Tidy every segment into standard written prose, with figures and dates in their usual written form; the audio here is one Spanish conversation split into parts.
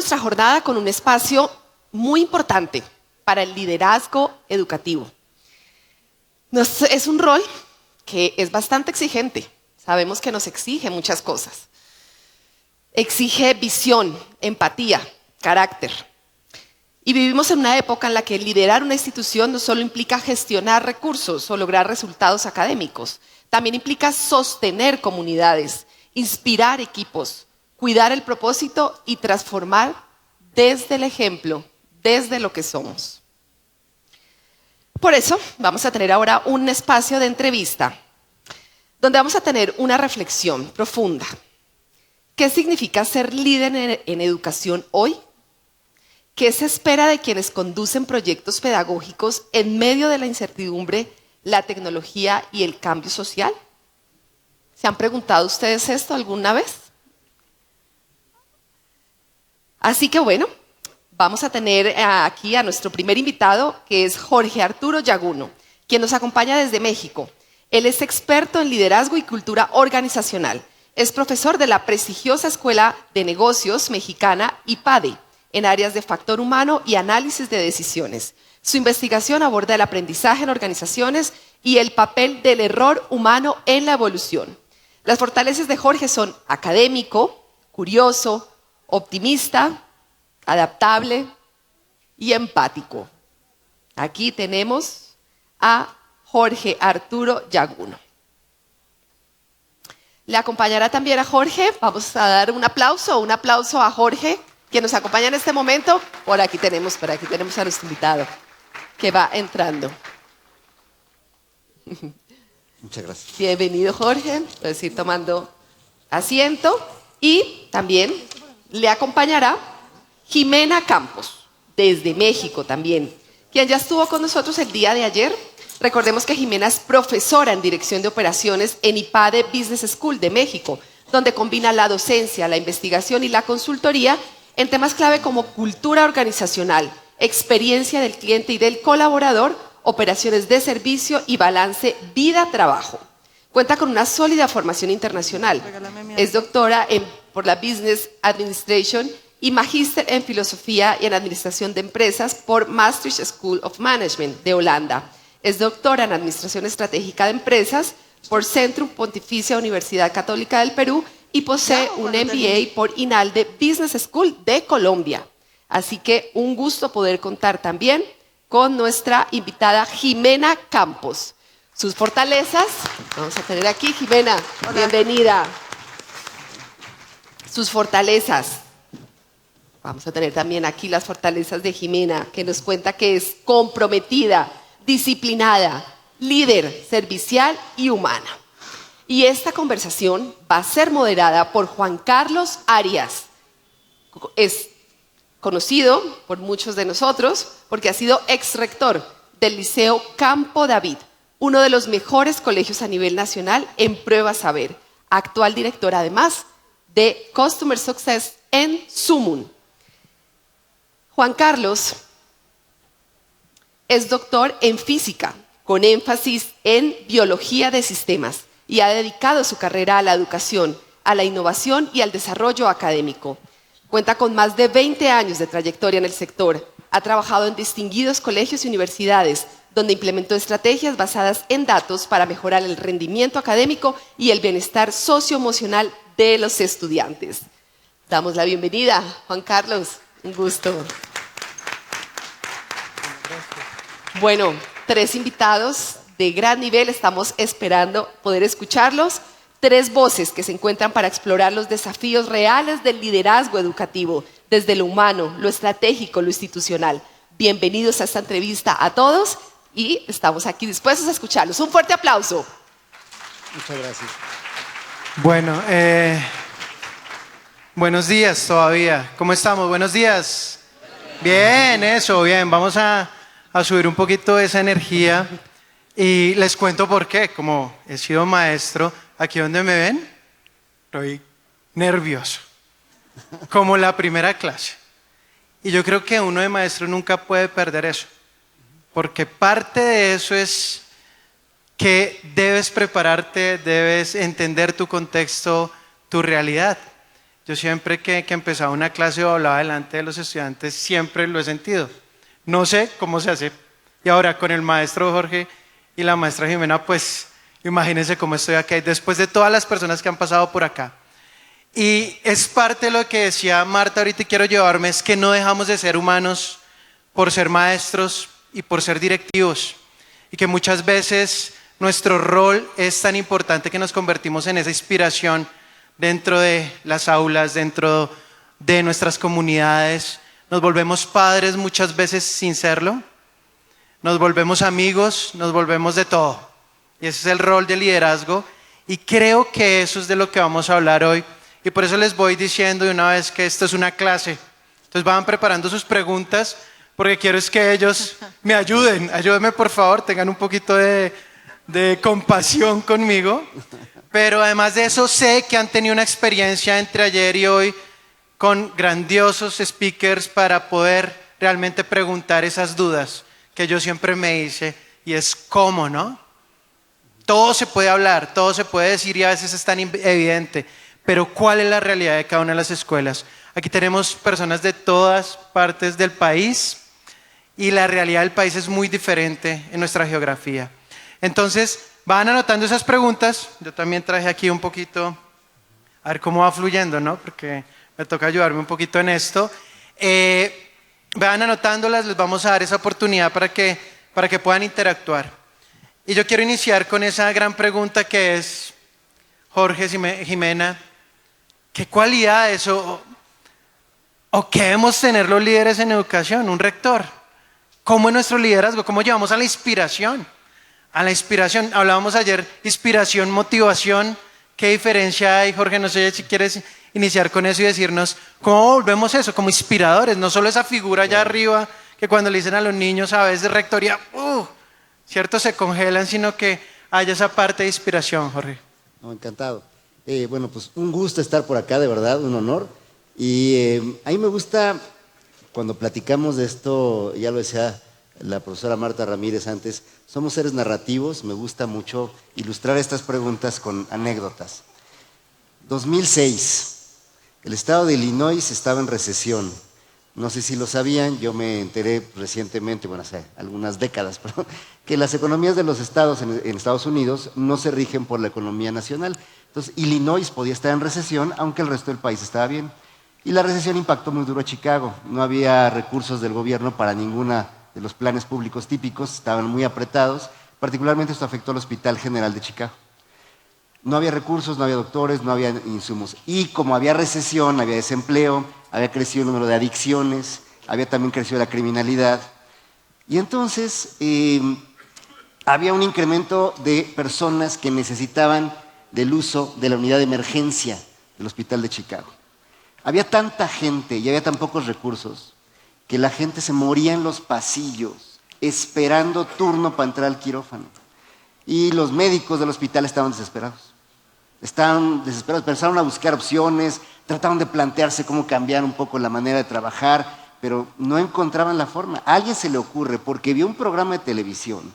nuestra jornada con un espacio muy importante para el liderazgo educativo. Es un rol que es bastante exigente. Sabemos que nos exige muchas cosas. Exige visión, empatía, carácter. Y vivimos en una época en la que liderar una institución no solo implica gestionar recursos o lograr resultados académicos, también implica sostener comunidades, inspirar equipos, cuidar el propósito y transformar desde el ejemplo, desde lo que somos. Por eso vamos a tener ahora un espacio de entrevista donde vamos a tener una reflexión profunda. ¿Qué significa ser líder en educación hoy? ¿Qué se espera de quienes conducen proyectos pedagógicos en medio de la incertidumbre, la tecnología y el cambio social? ¿Se han preguntado ustedes esto alguna vez? Así que bueno, vamos a tener aquí a nuestro primer invitado, que es Jorge Arturo Yaguno, quien nos acompaña desde México. Él es experto en liderazgo y cultura organizacional. Es profesor de la prestigiosa Escuela de Negocios Mexicana IPADE, en áreas de factor humano y análisis de decisiones. Su investigación aborda el aprendizaje en organizaciones y el papel del error humano en la evolución. Las fortalezas de Jorge son académico, curioso, optimista, adaptable y empático. Aquí tenemos a Jorge Arturo Yaguno. Le acompañará también a Jorge. Vamos a dar un aplauso a Jorge, que nos acompaña en este momento. Por aquí tenemos a nuestro invitado que va entrando. Muchas gracias. Bienvenido, Jorge. Puedes ir tomando asiento. Y también le acompañará Jimena Campos, desde México también, quien ya estuvo con nosotros el día de ayer. Recordemos que Jimena es profesora en Dirección de Operaciones en IPADE Business School de México, donde combina la docencia, la investigación y la consultoría en temas clave como cultura organizacional, experiencia del cliente y del colaborador, operaciones de servicio y balance vida-trabajo. Cuenta con una sólida formación internacional. Es doctora por la Business Administration y magíster en Filosofía y en Administración de Empresas por Maastricht School of Management de Holanda. Es doctora en Administración Estratégica de Empresas por Centrum Pontificia Universidad Católica del Perú y posee un MBA por INALDE Business School de Colombia. Así que un gusto poder contar también con nuestra invitada Jimena Campos. Sus fortalezas, vamos a tener aquí Jimena, hola. Bienvenida. Sus fortalezas. Vamos a tener también aquí las fortalezas de Jimena, que nos cuenta que es comprometida, disciplinada, líder, servicial y humana. Y esta conversación va a ser moderada por Juan Carlos Arias. Es conocido por muchos de nosotros porque ha sido ex-rector del Liceo Campo David, uno de los mejores colegios a nivel nacional en Prueba Saber. Actual director además de Customer Success en Sumun. Juan Carlos es doctor en física, con énfasis en biología de sistemas, y ha dedicado su carrera a la educación, a la innovación y al desarrollo académico. Cuenta con más de 20 años de trayectoria en el sector. Ha trabajado en distinguidos colegios y universidades, donde implementó estrategias basadas en datos para mejorar el rendimiento académico y el bienestar socioemocional de los estudiantes. Damos la bienvenida, Juan Carlos. Un gusto. Bueno, 3 invitados de gran nivel, estamos esperando poder escucharlos. 3 voces que se encuentran para explorar los desafíos reales del liderazgo educativo, desde lo humano, lo estratégico, lo institucional. Bienvenidos a esta entrevista a todos y estamos aquí dispuestos a escucharlos. Un fuerte aplauso. Muchas gracias. Bueno, buenos días todavía. ¿Cómo estamos? Buenos días. Bien, eso, bien. Vamos a subir un poquito esa energía y les cuento por qué. Como he sido maestro, aquí donde me ven, estoy nervioso, como la primera clase. Y yo creo que uno de maestro nunca puede perder eso, porque parte de eso es que debes prepararte, debes entender tu contexto, tu realidad. Yo siempre que empezaba una clase o hablaba delante de los estudiantes, siempre lo he sentido. No sé cómo se hace. Y ahora con el maestro Jorge y la maestra Jimena, pues imagínense cómo estoy acá, y después de todas las personas que han pasado por acá. Y es parte de lo que decía Marta ahorita y quiero llevarme, es que no dejamos de ser humanos por ser maestros y por ser directivos. Y que muchas veces nuestro rol es tan importante que nos convertimos en esa inspiración dentro de las aulas, dentro de nuestras comunidades. Nos volvemos padres muchas veces sin serlo. Nos volvemos amigos, nos volvemos de todo. Y ese es el rol del liderazgo. Y creo que eso es de lo que vamos a hablar hoy. Y por eso les voy diciendo de una vez que esto es una clase. Entonces van preparando sus preguntas, porque quiero es que ellos me ayuden. Ayúdenme, por favor, tengan un poquito de compasión conmigo. Pero además de eso, sé que han tenido una experiencia entre ayer y hoy con grandiosos speakers para poder realmente preguntar esas dudas que yo siempre me hice, y es cómo, ¿no? Todo se puede hablar, todo se puede decir y a veces es tan evidente, pero ¿cuál es la realidad de cada una de las escuelas? Aquí tenemos personas de todas partes del país y la realidad del país es muy diferente en nuestra geografía. Entonces, van anotando esas preguntas. Yo también traje aquí un poquito, a ver cómo va fluyendo, ¿no? Porque me toca ayudarme un poquito en esto. Van anotándolas, les vamos a dar esa oportunidad para que puedan interactuar. Y yo quiero iniciar con esa gran pregunta que es, Jorge, Jimena, ¿qué cualidades o qué debemos tener los líderes en educación, un rector? ¿Cómo es nuestro liderazgo? ¿Cómo llevamos a la inspiración? A la inspiración, hablábamos ayer, inspiración, motivación, ¿qué diferencia hay? Jorge, no sé si quieres iniciar con eso y decirnos cómo volvemos eso, como inspiradores, no solo esa figura allá arriba que cuando le dicen a los niños a veces de rectoría, ¿cierto? Se congelan, sino que haya esa parte de inspiración, Jorge. No, encantado. Bueno, pues un gusto estar por acá, de verdad, un honor. Y a mí me gusta, cuando platicamos de esto, ya lo decía la profesora Marta Ramírez antes, somos seres narrativos, me gusta mucho ilustrar estas preguntas con anécdotas. 2006, el estado de Illinois estaba en recesión. No sé si lo sabían, yo me enteré recientemente, bueno, hace algunas décadas, pero, que las economías de los estados en Estados Unidos no se rigen por la economía nacional. Entonces, Illinois podía estar en recesión, aunque el resto del país estaba bien. Y la recesión impactó muy duro a Chicago. No había recursos del gobierno para ninguna de los planes públicos típicos, estaban muy apretados. Particularmente esto afectó al Hospital General de Chicago. No había recursos, no había doctores, no había insumos. Y como había recesión, había desempleo, había crecido el número de adicciones, había también crecido la criminalidad. Y entonces había un incremento de personas que necesitaban del uso de la unidad de emergencia del Hospital de Chicago. Había tanta gente y había tan pocos recursos que la gente se moría en los pasillos esperando turno para entrar al quirófano. Y los médicos del hospital estaban desesperados. Empezaron a buscar opciones, trataron de plantearse cómo cambiar un poco la manera de trabajar, pero no encontraban la forma. A alguien se le ocurre, porque vio un programa de televisión,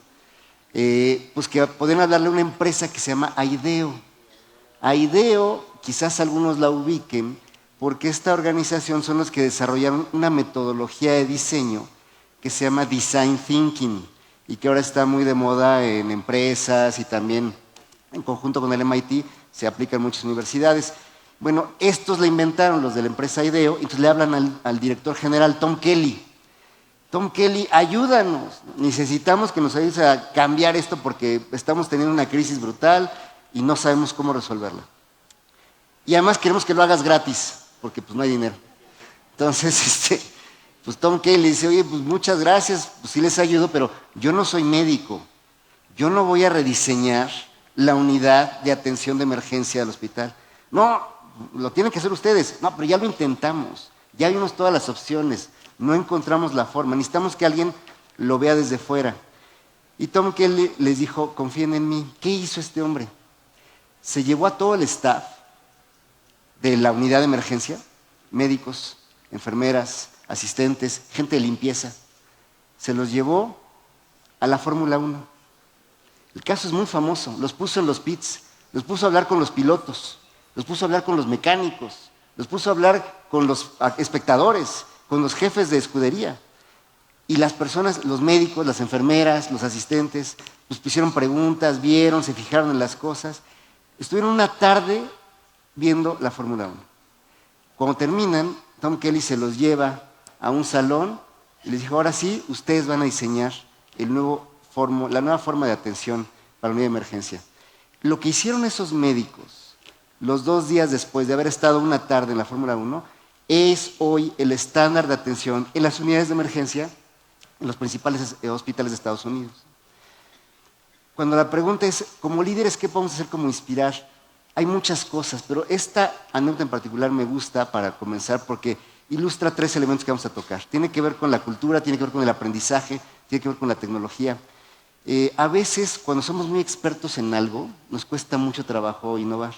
pues que podían hablarle a una empresa que se llama Aideo. Aideo, quizás algunos la ubiquen, porque esta organización son los que desarrollaron una metodología de diseño que se llama Design Thinking y que ahora está muy de moda en empresas y también en conjunto con el MIT se aplica en muchas universidades. Bueno, estos la inventaron, los de la empresa Aideo, y entonces le hablan al director general Tom Kelly. Tom Kelly, ayúdanos, necesitamos que nos ayudes a cambiar esto porque estamos teniendo una crisis brutal y no sabemos cómo resolverla. Y además queremos que lo hagas gratis, porque pues no hay dinero. Entonces, pues Tom Kelly dice, oye, pues muchas gracias, pues sí les ayudo, pero yo no soy médico. Yo no voy a rediseñar la unidad de atención de emergencia del hospital. No, lo tienen que hacer ustedes. No, pero ya lo intentamos. Ya vimos todas las opciones. No encontramos la forma. Necesitamos que alguien lo vea desde fuera. Y Tom Kelly les dijo, confíen en mí. ¿Qué hizo este hombre? Se llevó a todo el staff de la unidad de emergencia, médicos, enfermeras, asistentes, gente de limpieza. Se los llevó a la Fórmula 1. El caso es muy famoso. Los puso en los pits, los puso a hablar con los pilotos, los puso a hablar con los mecánicos, los puso a hablar con los espectadores, con los jefes de escudería. Y las personas, los médicos, las enfermeras, los asistentes, pues hicieron preguntas, vieron, se fijaron en las cosas. Estuvieron una tarde viendo la Fórmula 1. Cuando terminan, Tom Kelly se los lleva a un salón y les dijo, ahora sí, ustedes van a diseñar la nueva forma de atención para la unidad de emergencia. Lo que hicieron esos médicos, los 2 días después de haber estado una tarde en la Fórmula 1, es hoy el estándar de atención en las unidades de emergencia en los principales hospitales de Estados Unidos. Cuando la pregunta es, como líderes, ¿qué podemos hacer como inspirar? Hay muchas cosas, pero esta anécdota en particular me gusta para comenzar porque ilustra 3 elementos que vamos a tocar. Tiene que ver con la cultura, tiene que ver con el aprendizaje, tiene que ver con la tecnología. A veces, cuando somos muy expertos en algo, nos cuesta mucho trabajo innovar.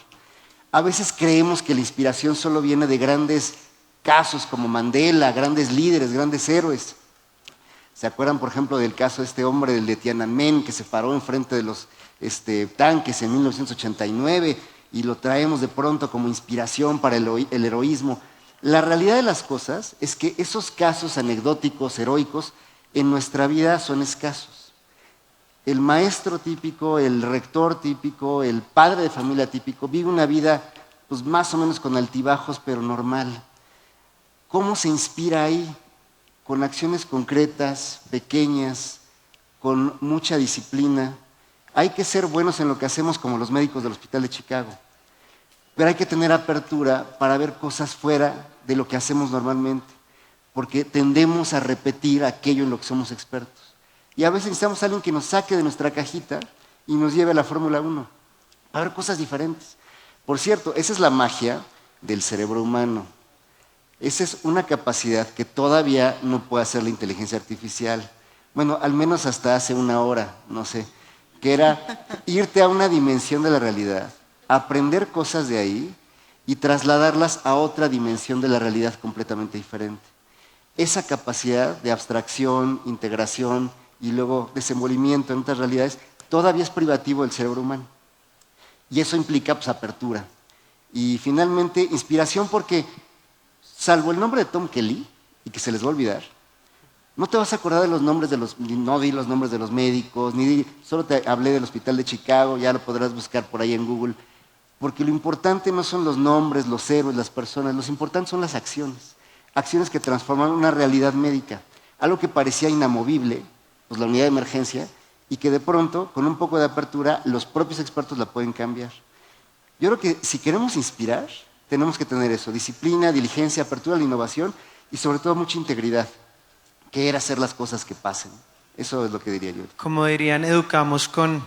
A veces creemos que la inspiración solo viene de grandes casos como Mandela, grandes líderes, grandes héroes. ¿Se acuerdan, por ejemplo, del caso de este hombre, del de Tiananmen, que se paró enfrente de los tanques en 1989 y lo traemos de pronto como inspiración para el heroísmo? La realidad de las cosas es que esos casos anecdóticos, heroicos, en nuestra vida son escasos. El maestro típico, el rector típico, el padre de familia típico vive una vida pues, más o menos con altibajos, pero normal. ¿Cómo se inspira ahí? Con acciones concretas, pequeñas, con mucha disciplina. Hay que ser buenos en lo que hacemos como los médicos del Hospital de Chicago, pero hay que tener apertura para ver cosas fuera de lo que hacemos normalmente, porque tendemos a repetir aquello en lo que somos expertos. Y a veces necesitamos a alguien que nos saque de nuestra cajita y nos lleve a la Fórmula 1, a ver cosas diferentes. Por cierto, esa es la magia del cerebro humano. Esa es una capacidad que todavía no puede hacer la inteligencia artificial. Bueno, al menos hasta hace 1 hora, no sé, que era irte a una dimensión de la realidad, aprender cosas de ahí y trasladarlas a otra dimensión de la realidad completamente diferente. Esa capacidad de abstracción, integración y luego desenvolvimiento en otras realidades todavía es privativo del cerebro humano. Y eso implica pues, apertura. Y finalmente, inspiración porque salvo el nombre de Tom Kelly, y que se les va a olvidar, no te vas a acordar de los nombres no di los nombres de los médicos, solo te hablé del Hospital de Chicago, ya lo podrás buscar por ahí en Google, porque lo importante no son los nombres, los héroes, las personas, lo importante son las acciones, acciones que transforman una realidad médica, algo que parecía inamovible, pues la unidad de emergencia, y que de pronto, con un poco de apertura, los propios expertos la pueden cambiar. Yo creo que si queremos inspirar, tenemos que tener eso, disciplina, diligencia, apertura a la innovación y sobre todo mucha integridad, que era hacer las cosas que pasen. Eso es lo que diría yo. Como dirían, educamos con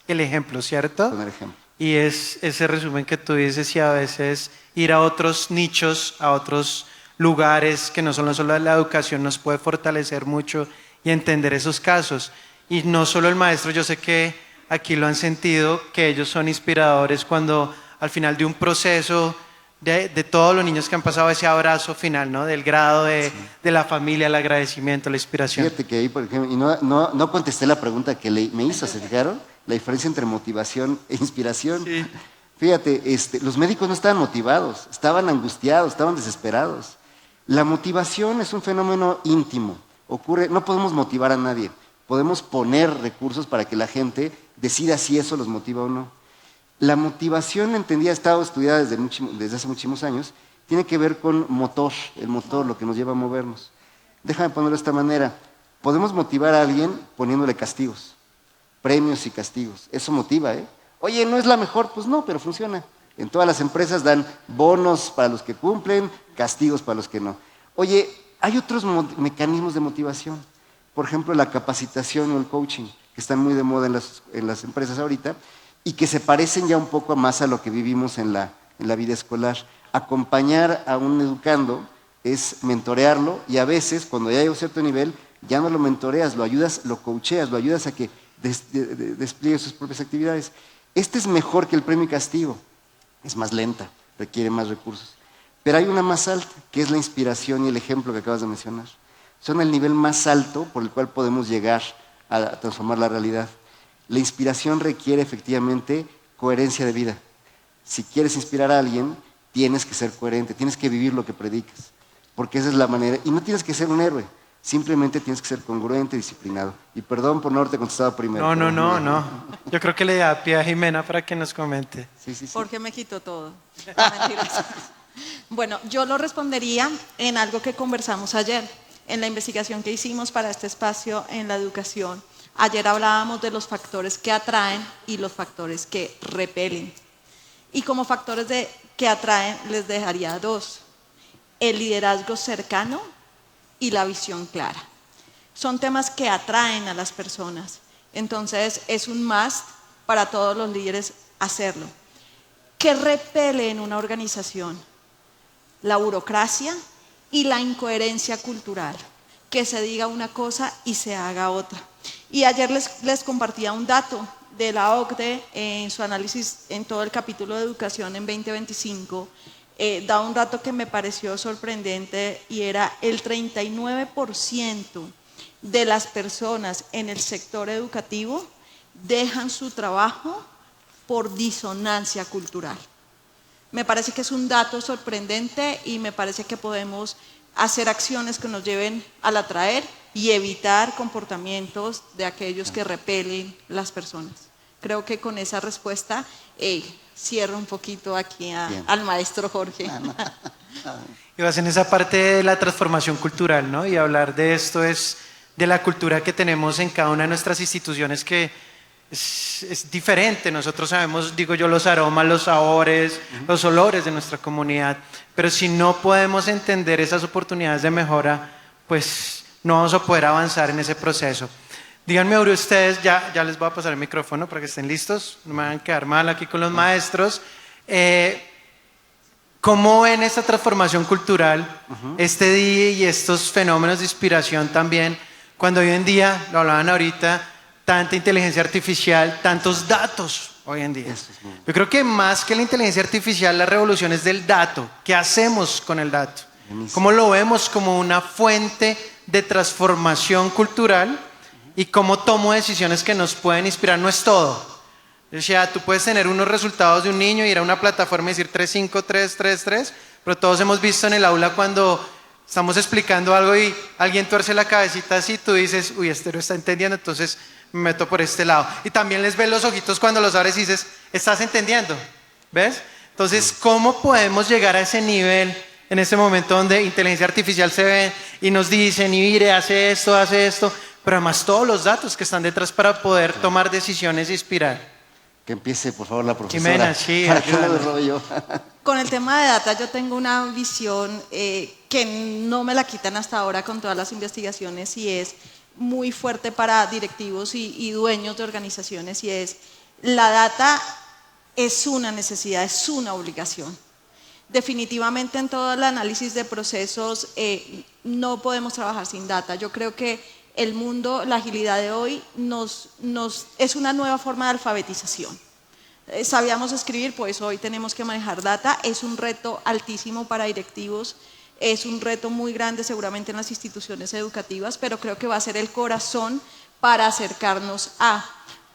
el ejemplo, ¿cierto? Con el ejemplo. Y es ese resumen que tú dices y a veces ir a otros nichos, a otros lugares que no son solo la educación nos puede fortalecer mucho y entender esos casos. Y no solo el maestro, yo sé que aquí lo han sentido, que ellos son inspiradores cuando al final de un proceso de todos los niños que han pasado ese abrazo final, ¿no? Del grado de la familia, el agradecimiento, la inspiración. Fíjate que ahí, por ejemplo, y no contesté la pregunta que me hizo, ¿se fijaron? La diferencia entre motivación e inspiración. Sí. Fíjate, los médicos no estaban motivados, estaban angustiados, estaban desesperados. La motivación es un fenómeno íntimo. No podemos motivar a nadie. Podemos poner recursos para que la gente decida si eso los motiva o no. La motivación entendida, ha estado estudiada desde hace muchísimos años, tiene que ver con motor, el motor, lo que nos lleva a movernos. Déjame ponerlo de esta manera. Podemos motivar a alguien poniéndole castigos, premios y castigos. Eso motiva, ¿eh? Oye, ¿no es la mejor? Pues no, pero funciona. En todas las empresas dan bonos para los que cumplen, castigos para los que no. Oye, hay otros mecanismos de motivación. Por ejemplo, la capacitación o el coaching, que están muy de moda en las empresas ahorita, y que se parecen ya un poco más a lo que vivimos en la vida escolar. Acompañar a un educando es mentorearlo y a veces, cuando ya llega a un cierto nivel, ya no lo mentoreas, lo ayudas, lo coacheas, lo ayudas a que despliegue sus propias actividades. Este es mejor que el premio y castigo. Es más lenta, requiere más recursos. Pero hay una más alta, que es la inspiración y el ejemplo que acabas de mencionar. Son el nivel más alto por el cual podemos llegar a transformar la realidad. La inspiración requiere efectivamente coherencia de vida. Si quieres inspirar a alguien, tienes que ser coherente, tienes que vivir lo que predicas, porque esa es la manera, y no tienes que ser un héroe, simplemente tienes que ser congruente, disciplinado. Y perdón por no haberte contestado primero. No. Yo creo que le da pie a Jimena para que nos comente. Sí. Jorge me quitó todo. No, mentiras. Bueno, yo lo respondería en algo que conversamos ayer, en la investigación que hicimos para este espacio en la educación. Ayer hablábamos de los factores que atraen y los factores que repelen. Y como factores que atraen les dejaría dos: el liderazgo cercano y la visión clara. Son temas que atraen a las personas. Entonces es un must para todos los líderes hacerlo. ¿Qué repele en una organización? La burocracia y la incoherencia cultural. Que se diga una cosa y se haga otra. Y ayer les compartía un dato de la OCDE en su análisis en todo el capítulo de educación en 2025. Da un dato que me pareció sorprendente y era el 39% de las personas en el sector educativo dejan su trabajo por disonancia cultural. Me parece que es un dato sorprendente y me parece que podemos hacer acciones que nos lleven al atraer y evitar comportamientos de aquellos que repelen las personas. Creo que con esa respuesta cierro un poquito aquí al maestro Jorge. Y vas en esa parte de la transformación cultural, ¿no? Y hablar de esto es de la cultura que tenemos en cada una de nuestras instituciones, que es diferente. Nosotros sabemos, digo yo, los aromas, los sabores, los olores de nuestra comunidad, pero si no podemos entender esas oportunidades de mejora, pues no vamos a poder avanzar en ese proceso. Díganme ahora ustedes, ya les voy a pasar el micrófono para que estén listos, no me van a quedar mal aquí con los maestros. ¿Cómo ven esta transformación cultural, este día y estos fenómenos de inspiración también, cuando hoy en día, lo hablaban ahorita, tanta inteligencia artificial, tantos datos hoy en día? Yo creo que más que la inteligencia artificial, la revolución es del dato. ¿Qué hacemos con el dato? ¿Cómo lo vemos como una fuente de transformación cultural? Y cómo tomo decisiones que nos pueden inspirar. No es todo. O sea, tú puedes tener unos resultados de un niño, ir a una plataforma y decir 3, 5, 3, 3, 3, pero todos hemos visto en el aula cuando estamos explicando algo y alguien tuerce la cabecita así, tú dices, uy, este no está entendiendo, entonces me meto por este lado. Y también les ves los ojitos cuando los abres y dices, ¿estás entendiendo? ¿Ves? Entonces, ¿cómo podemos llegar a ese nivel en ese momento donde inteligencia artificial se ve y nos dicen, y mire, hace esto, pero además todos los datos que están detrás para poder tomar decisiones e inspirar? Que empiece, por favor, la profesora. Jimena, sí. Para que no lo robe yo. Con el tema de data yo tengo una visión que no me la quitan hasta ahora con todas las investigaciones y es muy fuerte para directivos y dueños de organizaciones, y es: la data es una necesidad, es una obligación. Definitivamente en todo el análisis de procesos no podemos trabajar sin data. Yo creo que el mundo, la agilidad de hoy es una nueva forma de alfabetización. Sabíamos escribir, pues hoy tenemos que manejar data. Es un reto altísimo para directivos, es un reto muy grande seguramente en las instituciones educativas, pero creo que va a ser el corazón para acercarnos a...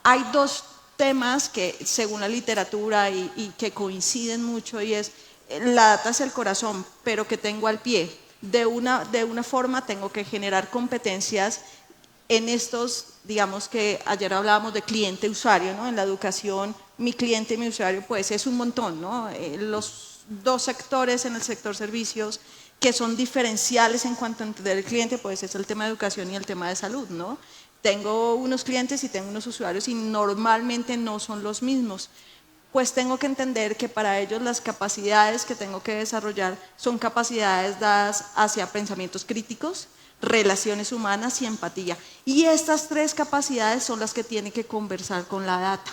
Hay dos temas que según la literatura y que coinciden mucho, y es: la data es el corazón, pero que tengo al pie. De una forma tengo que generar competencias en estos, digamos que ayer hablábamos de cliente-usuario, ¿no? En la educación, mi cliente y mi usuario, pues es un montón, ¿no? Los dos sectores en el sector servicios que son diferenciales en cuanto a entender el cliente, pues es el tema de educación y el tema de salud, ¿no? Tengo unos clientes y tengo unos usuarios y normalmente no son los mismos. Pues tengo que entender que para ellos las capacidades que tengo que desarrollar son capacidades dadas hacia pensamientos críticos, relaciones humanas y empatía. Y estas tres capacidades son las que tiene que conversar con la data.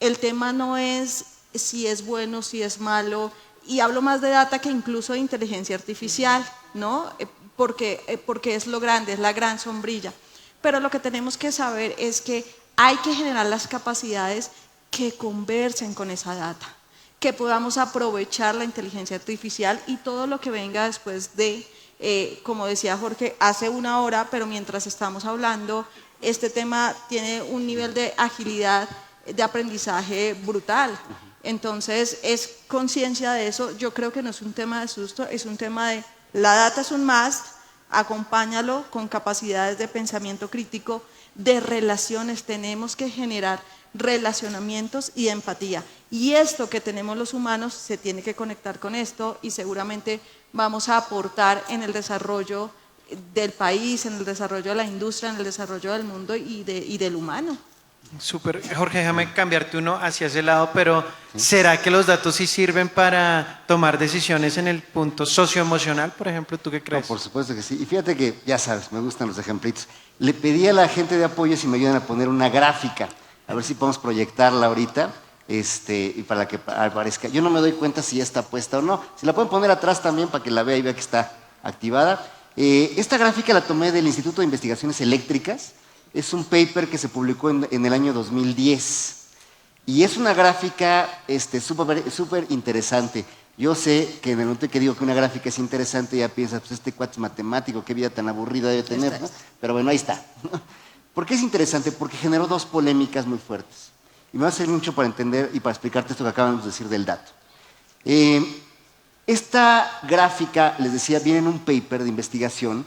El tema no es si es bueno, si es malo, y hablo más de data que incluso de inteligencia artificial, ¿no? Porque es lo grande, es la gran sombrilla. Pero lo que tenemos que saber es que hay que generar las capacidades que conversen con esa data, que podamos aprovechar la inteligencia artificial y todo lo que venga después de, como decía Jorge, hace una hora, pero mientras estamos hablando, este tema tiene un nivel de agilidad, de aprendizaje brutal. Entonces, es conciencia de eso. Yo creo que no es un tema de susto, es un tema de la data es un must, acompáñalo con capacidades de pensamiento crítico, de relaciones. Tenemos que generar relacionamientos y empatía. Y esto que tenemos los humanos se tiene que conectar con esto y seguramente vamos a aportar en el desarrollo del país, en el desarrollo de la industria, en el desarrollo del mundo y del humano. Súper. Jorge, déjame cambiarte uno hacia ese lado, pero ¿será que los datos sí sirven para tomar decisiones en el punto socioemocional, por ejemplo? ¿Tú qué crees? No, por supuesto que sí. Y fíjate que, ya sabes, me gustan los ejemplitos. Le pedí a la gente de apoyo si me ayudan a poner una gráfica, a ver si podemos proyectarla ahorita, y para que aparezca. Yo no me doy cuenta si ya está puesta o no. Si la pueden poner atrás también para que la vea y vea que está activada. Esta gráfica la tomé del Instituto de Investigaciones Eléctricas. Es un paper que se publicó en el año 2010. Y es una gráfica súper interesante. Yo sé que en el momento que digo que una gráfica es interesante, ya piensas, pues este cuate es matemático, qué vida tan aburrida debe tener, ¿no? Pero bueno, ahí está. ¿Por qué es interesante? Porque generó dos polémicas muy fuertes. Y me va a servir mucho para entender y para explicarte esto que acabamos de decir del dato. Esta gráfica, les decía, viene en un paper de investigación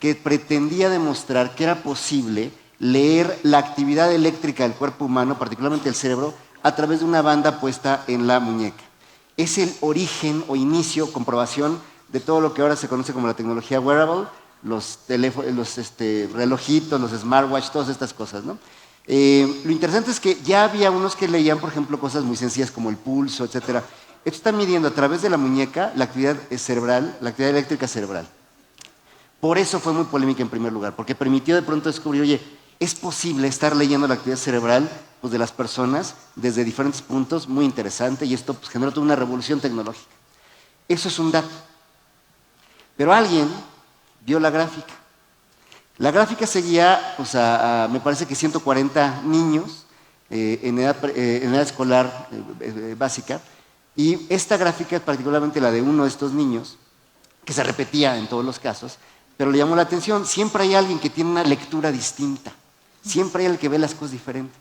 que pretendía demostrar que era posible leer la actividad eléctrica del cuerpo humano, particularmente el cerebro, a través de una banda puesta en la muñeca. Es el origen o inicio, comprobación de todo lo que ahora se conoce como la tecnología wearable, los relojitos, los smartwatch, todas estas cosas, ¿no? Lo interesante es que ya había unos que leían, por ejemplo, cosas muy sencillas como el pulso, etc. Esto está midiendo a través de la muñeca la actividad cerebral, la actividad eléctrica cerebral. Por eso fue muy polémica en primer lugar, porque permitió de pronto descubrir, oye, es posible estar leyendo la actividad cerebral pues, de las personas desde diferentes puntos, muy interesante, y esto pues, generó toda una revolución tecnológica. Eso es un dato. Pero alguien vio la gráfica. La gráfica seguía, pues, me parece que 140 niños en edad escolar básica, y esta gráfica, particularmente la de uno de estos niños, que se repetía en todos los casos, pero le llamó la atención, siempre hay alguien que tiene una lectura distinta, siempre hay alguien que ve las cosas diferentes.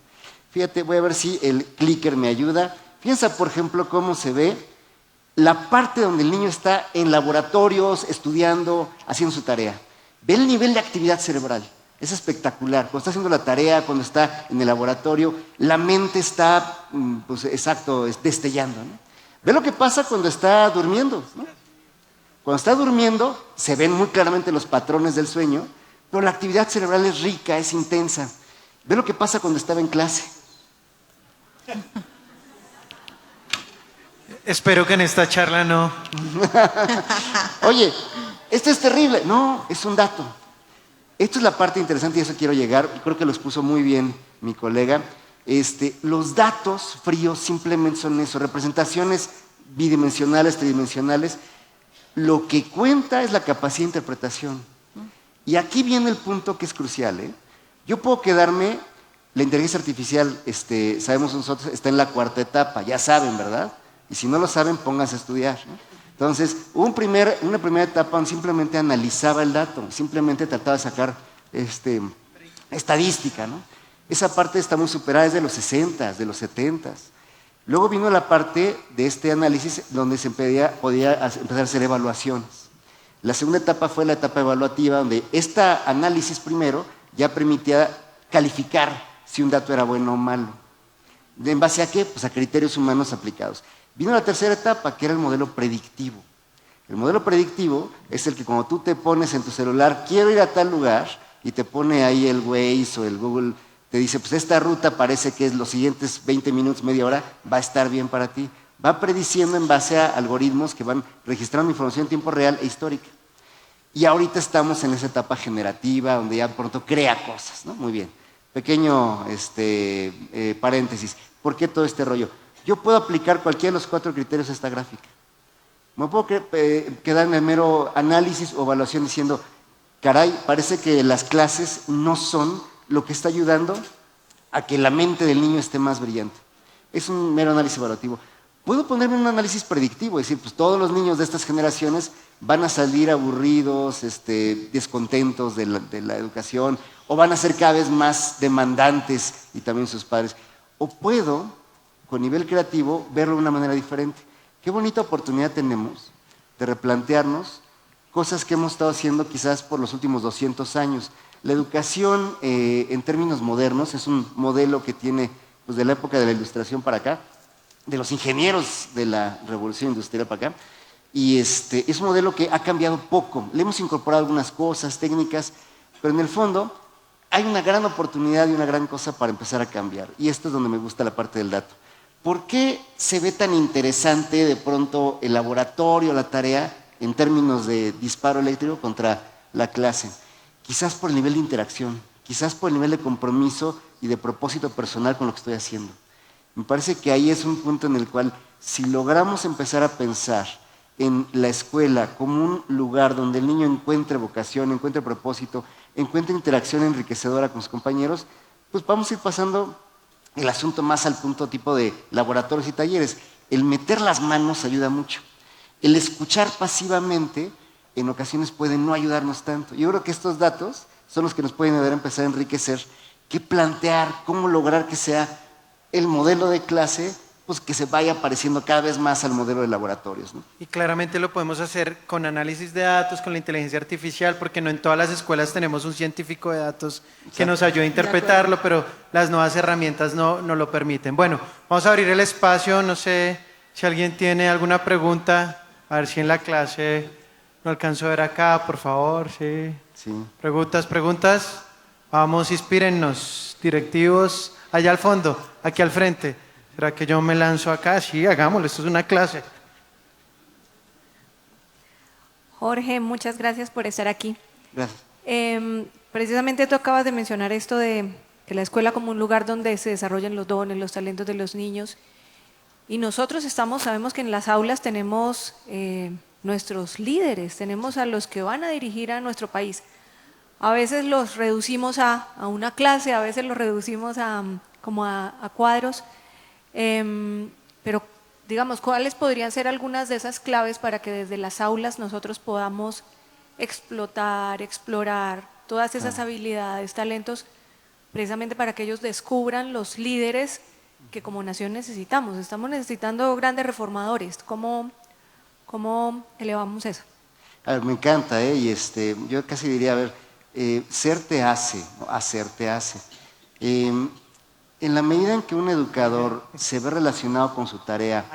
Fíjate, voy a ver si el clicker me ayuda. Piensa, por ejemplo, cómo se ve la parte donde el niño está en laboratorios, estudiando, haciendo su tarea. Ve el nivel de actividad cerebral, es espectacular. Cuando está haciendo la tarea, cuando está en el laboratorio, la mente está, pues exacto, destellando, ¿no? Ve lo que pasa cuando está durmiendo, ¿no? Cuando está durmiendo, se ven muy claramente los patrones del sueño, pero la actividad cerebral es rica, es intensa. Ve lo que pasa cuando estaba en clase. Espero que en esta charla no. Oye, esto es terrible. No, es un dato. Esto es la parte interesante y a eso quiero llegar. Creo que lo expuso muy bien mi colega. Los datos fríos simplemente son eso, representaciones bidimensionales, tridimensionales. Lo que cuenta es la capacidad de interpretación. Y aquí viene el punto que es crucial, ¿eh? Yo puedo quedarme, la inteligencia artificial, sabemos nosotros, está en la cuarta etapa, ya saben, ¿verdad? Y si no lo saben, pónganse a estudiar, ¿no? Entonces, hubo una primera etapa donde simplemente analizaba el dato, simplemente trataba de sacar estadística, ¿no? Esa parte está muy superada, es de los 60s, de los 70s. Luego vino la parte de este análisis donde se podía empezar a hacer evaluaciones. La segunda etapa fue la etapa evaluativa, donde este análisis primero ya permitía calificar si un dato era bueno o malo. ¿En base a qué? Pues a criterios humanos aplicados. Vino la tercera etapa, que era el modelo predictivo. El modelo predictivo es el que cuando tú te pones en tu celular, quiero ir a tal lugar, y te pone ahí el Waze o el Google, te dice, pues esta ruta parece que es los siguientes 20 minutos, media hora, va a estar bien para ti. Va prediciendo en base a algoritmos que van registrando información en tiempo real e histórica. Y ahorita estamos en esa etapa generativa, donde ya pronto crea cosas, ¿no? Muy bien. Pequeño paréntesis. ¿Por qué todo este rollo? Yo puedo aplicar cualquiera de los 4 criterios a esta gráfica. Me puedo quedar en el mero análisis o evaluación diciendo, caray, parece que las clases no son lo que está ayudando a que la mente del niño esté más brillante. Es un mero análisis evaluativo. Puedo ponerme un análisis predictivo, es decir, pues todos los niños de estas generaciones van a salir aburridos, descontentos de la educación, o van a ser cada vez más demandantes y también sus padres. O puedo, con nivel creativo, verlo de una manera diferente. Qué bonita oportunidad tenemos de replantearnos cosas que hemos estado haciendo quizás por los últimos 200 años. La educación, en términos modernos, es un modelo que tiene pues, de la época de la Ilustración para acá, de los ingenieros de la Revolución Industrial para acá, y es un modelo que ha cambiado poco. Le hemos incorporado algunas cosas, técnicas, pero en el fondo hay una gran oportunidad y una gran cosa para empezar a cambiar. Y esto es donde me gusta la parte del dato. ¿Por qué se ve tan interesante de pronto el laboratorio, la tarea, en términos de disparo eléctrico contra la clase? Quizás por el nivel de interacción, quizás por el nivel de compromiso y de propósito personal con lo que estoy haciendo. Me parece que ahí es un punto en el cual, si logramos empezar a pensar en la escuela como un lugar donde el niño encuentre vocación, encuentre propósito, encuentre interacción enriquecedora con sus compañeros, pues vamos a ir pasando el asunto más al punto tipo de laboratorios y talleres. El meter las manos ayuda mucho. El escuchar pasivamente en ocasiones puede no ayudarnos tanto. Yo creo que estos datos son los que nos pueden ayudar a empezar a enriquecer qué plantear, cómo lograr que sea el modelo de clase, pues que se vaya pareciendo cada vez más al modelo de laboratorios, ¿no? Y claramente lo podemos hacer con análisis de datos, con la inteligencia artificial, porque no en todas las escuelas tenemos un científico de datos que nos ayude a interpretarlo, pero las nuevas herramientas no lo permiten. Bueno, vamos a abrir el espacio, no sé si alguien tiene alguna pregunta, a ver si en la clase no alcanzo a ver acá, por favor, sí. Sí. Preguntas. Vamos, inspírennos, directivos, allá al fondo, aquí al frente. ¿Será que yo me lanzo acá? Sí, hagámoslo, esto es una clase. Jorge, muchas gracias por estar aquí. Gracias. Precisamente tú acabas de mencionar esto de que la escuela como un lugar donde se desarrollan los dones, los talentos de los niños. Y nosotros sabemos que en las aulas tenemos nuestros líderes, tenemos a los que van a dirigir a nuestro país. A veces los reducimos a una clase, a veces los reducimos a cuadros, pero digamos, ¿cuáles podrían ser algunas de esas claves para que desde las aulas nosotros podamos explotar, explorar todas esas habilidades, talentos, precisamente para que ellos descubran los líderes que como nación necesitamos? Estamos necesitando grandes reformadores. ¿Cómo elevamos eso? A ver, me encanta, y yo casi diría, a ver, ser te hace, ¿no? Hacer te hace. En la medida en que un educador se ve relacionado con su tarea,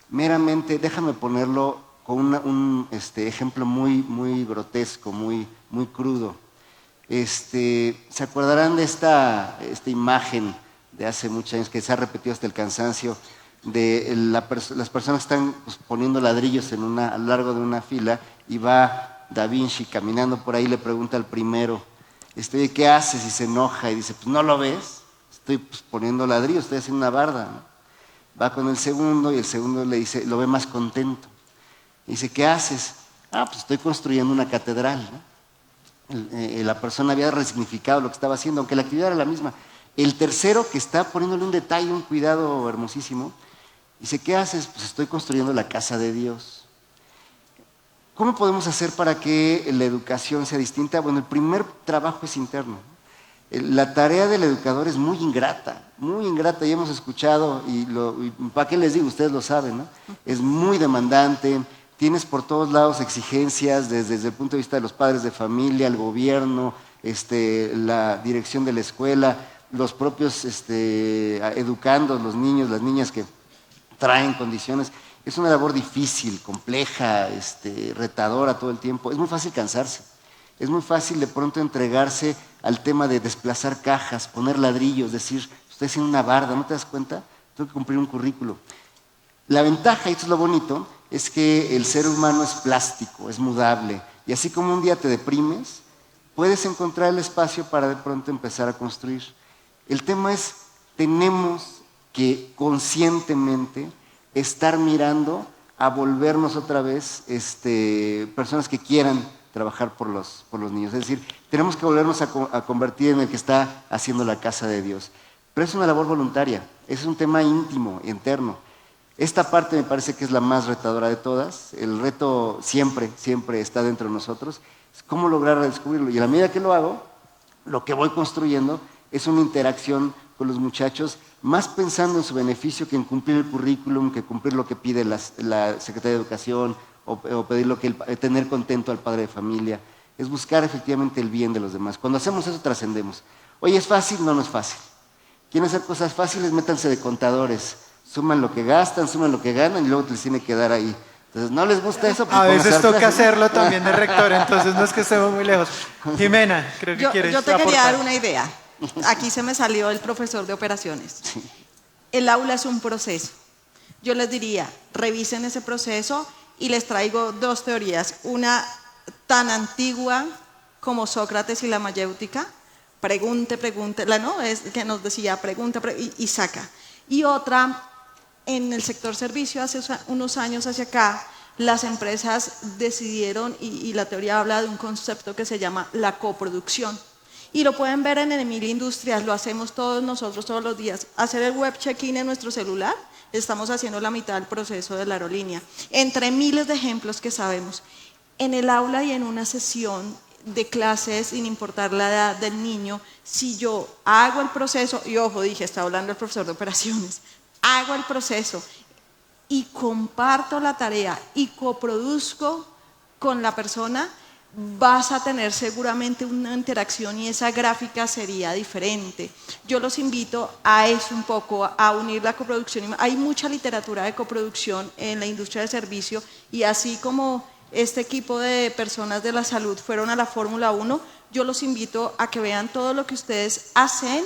meramente, déjame ponerlo con un ejemplo muy grotesco, muy crudo. Se acordarán de esta imagen de hace muchos años que se ha repetido hasta el cansancio, de las personas que están pues, poniendo ladrillos a lo largo de una fila, y va Da Vinci caminando por ahí, le pregunta al primero, ¿qué haces? Y se enoja y dice, pues ¿no lo ves? Estoy pues, poniendo ladrillos, estoy haciendo una barda, ¿no? Va con el segundo y el segundo le dice, lo ve más contento. Y dice, ¿qué haces? Pues estoy construyendo una catedral, ¿no? La persona había resignificado lo que estaba haciendo, aunque la actividad era la misma. El tercero, que está poniéndole un detalle, un cuidado hermosísimo, dice, ¿qué haces? Pues estoy construyendo la casa de Dios. ¿Cómo podemos hacer para que la educación sea distinta? Bueno, el primer trabajo es interno. La tarea del educador es muy ingrata, ya hemos escuchado, y ¿para qué les digo? Ustedes lo saben, ¿no? Es muy demandante, tienes por todos lados exigencias, desde el punto de vista de los padres de familia, el gobierno, la dirección de la escuela, los propios educandos, los niños, las niñas que traen condiciones. Es una labor difícil, compleja, retadora todo el tiempo. Es muy fácil cansarse. Es muy fácil de pronto entregarse al tema de desplazar cajas, poner ladrillos, decir, estoy haciendo una barda, ¿no te das cuenta? Tengo que cumplir un currículo. La ventaja, y esto es lo bonito, es que el ser humano es plástico, es mudable. Y así como un día te deprimes, puedes encontrar el espacio para de pronto empezar a construir. El tema es, tenemos que conscientemente estar mirando a volvernos otra vez personas que quieran trabajar por los niños. Es decir, tenemos que volvernos a convertir en el que está haciendo la casa de Dios. Pero es una labor voluntaria, es un tema íntimo, interno. Esta parte me parece que es la más retadora de todas. El reto siempre está dentro de nosotros. Es cómo lograr descubrirlo. Y a la medida que lo hago, lo que voy construyendo es una interacción con los muchachos más pensando en su beneficio que en cumplir el currículum, que cumplir lo que pide la Secretaría de Educación o pedir tener contento al padre de familia. Es buscar efectivamente el bien de los demás. Cuando hacemos eso trascendemos. Oye, ¿es fácil? No, no es fácil. ¿Quieren hacer cosas fáciles? Métanse de contadores. Suman lo que gastan, suman lo que ganan y luego te les tiene que dar ahí. Entonces, ¿no les gusta eso? Pues A veces pónganse toca atrás. hacerlo también de rector, entonces no es que estemos muy lejos. Jimena, creo que quieres Yo te quería aportar. dar una idea. Aquí se me salió el profesor de operaciones. El aula es un proceso. Yo les diría, revisen ese proceso y les traigo dos teorías. Una tan antigua como Sócrates y la mayéutica. Pregunte, ¿no? Es que nos decía, pregunta y saca. Y otra, en el sector servicio, hace unos años hacia acá, las empresas decidieron, y la teoría habla de un concepto que se llama la coproducción. Y lo pueden ver en Emilia Industrias, lo hacemos todos nosotros todos los días. Hacer el web check-in en nuestro celular, estamos haciendo la mitad del proceso de la aerolínea. Entre miles de ejemplos que sabemos. En el aula y en una sesión de clases, sin importar la edad del niño, si yo hago el proceso, y ojo, dije, está hablando el profesor de operaciones, hago el proceso y comparto la tarea y coproduzco con la persona, vas a tener seguramente una interacción y esa gráfica sería diferente. Yo los invito a eso un poco, a unir la coproducción. Hay mucha literatura de coproducción en la industria del servicio y así como este equipo de personas de la salud fueron a la Fórmula 1, yo los invito a que vean todo lo que ustedes hacen